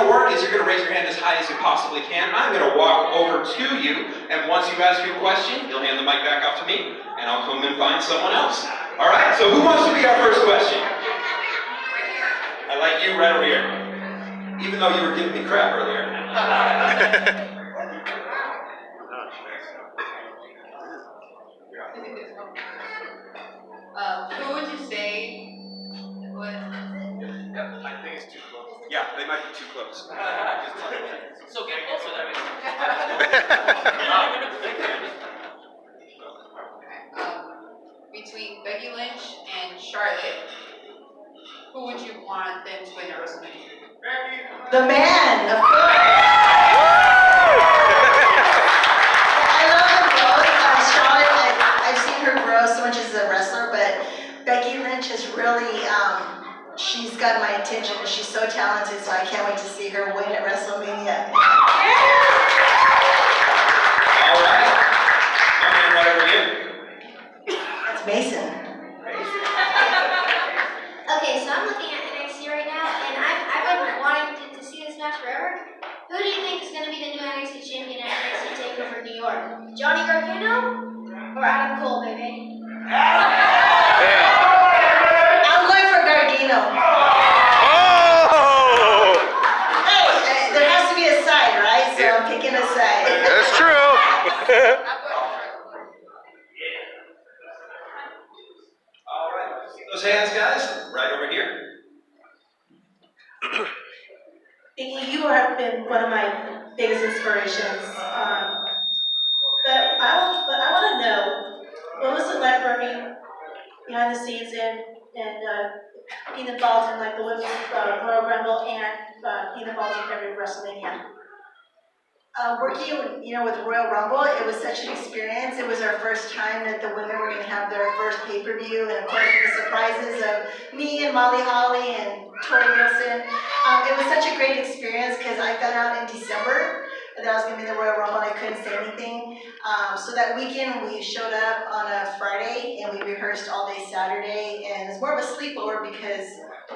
going to work is you're going to raise your hand as high as you possibly can. I'm going to walk over to you, and once you ask your question, you'll hand the mic back off to me, and I'll come and find someone else. All right, so who wants to be our first question? I like you right over here. Even though you were giving me crap earlier. Who would you say was... Yep, I think it's too close. Yeah, they might be too close. So get closer, that makes between Becky Lynch and Charlotte, who would you want them to win at WrestleMania? The man, of course. I love them both. Charlotte, I've seen her grow so much as a wrestler, but Becky Lynch has really, she's got my attention. She's so talented, so I can't wait to see her win at WrestleMania. All right. Coming right over here. That's Mason. Okay, so I'm looking at NXT right now, and I've been wanting to see this match forever. Who do you think is going to be the new NXT champion at NXT TakeOver New York? Johnny Gargano or Adam Cole, baby? I'm going for Gargano. Oh! Hey, there has to be a side, right? So I'm picking a side. That's true. All right. See those hands, guys? Right over here. Vickie, you have been one of my biggest inspirations. But I want to know, what was it like working behind the scenes and being involved in like the women's Royal Rumble and being involved in every WrestleMania? Working, with the Royal Rumble, it was such an experience. It was our first time that the women were going to have their first pay-per-view, and of course the surprises of me and Molly Holly and Tori Wilson. It was such a great experience because I found out in December that I was going to be in the Royal Rumble and I couldn't say anything. So that weekend we showed up on a Friday and we rehearsed all day Saturday, and it was more of a sleepover because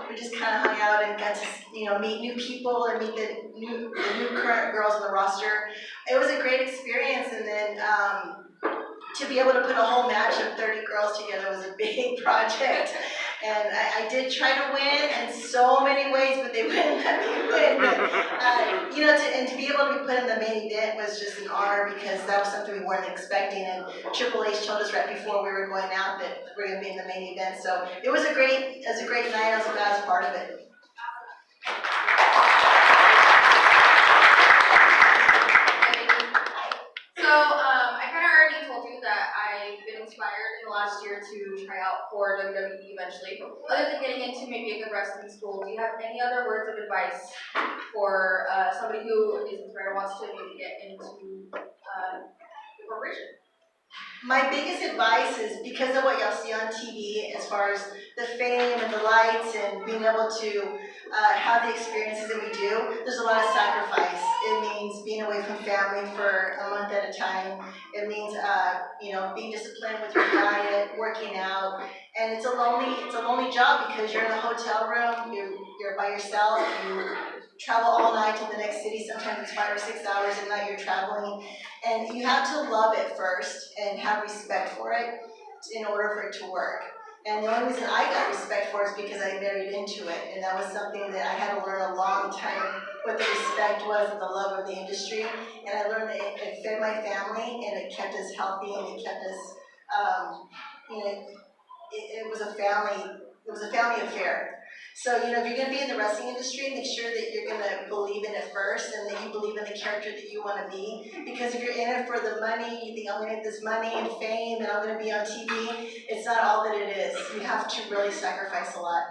we just kind of hung out and got to, meet new people and meet the new current girls on the roster. It was a great experience, and then to be able to put a whole match of 30 girls together was a big project. And I did try to win in so many ways, but they wouldn't let me win. But, to be able to be put in the main event was just an honor because that was something we weren't expecting. And Triple H told us right before we were going out that we were going to be in the main event. So it was a great night. I was glad I was part of it. So, I kind of already told you that I've been inspired in the last year to try out for WWE eventually. Other than getting into maybe a good wrestling school, do you have any other words of advice for somebody who is inspired and wants to maybe get into the corporation? My biggest advice is because of what y'all see on TV as far as the fame and the lights and being able to have the experiences that we do, there's a lot of sacrifice. It means being away from family for a month at a time. It means being disciplined with your diet, working out, and it's a lonely job because you're in a hotel room, you're by yourself, you travel all night to the next city. Sometimes it's 5 or 6 hours at night you're traveling, and you have to love it first and have respect for it in order for it to work. And the only reason I got respect for it is because I married into it, and that was something that I had to learn a long time what the respect was and the love of the industry. And I learned that it fed my family and it kept us healthy and it kept us, it was a family affair. So, if you're going to be in the wrestling industry, make sure that you're going to believe in it first and that you believe in the character that you want to be. Because if you're in it for the money, you think I'm going to get this money and fame and I'm going to be on TV, it's not all that it is. You have to really sacrifice a lot.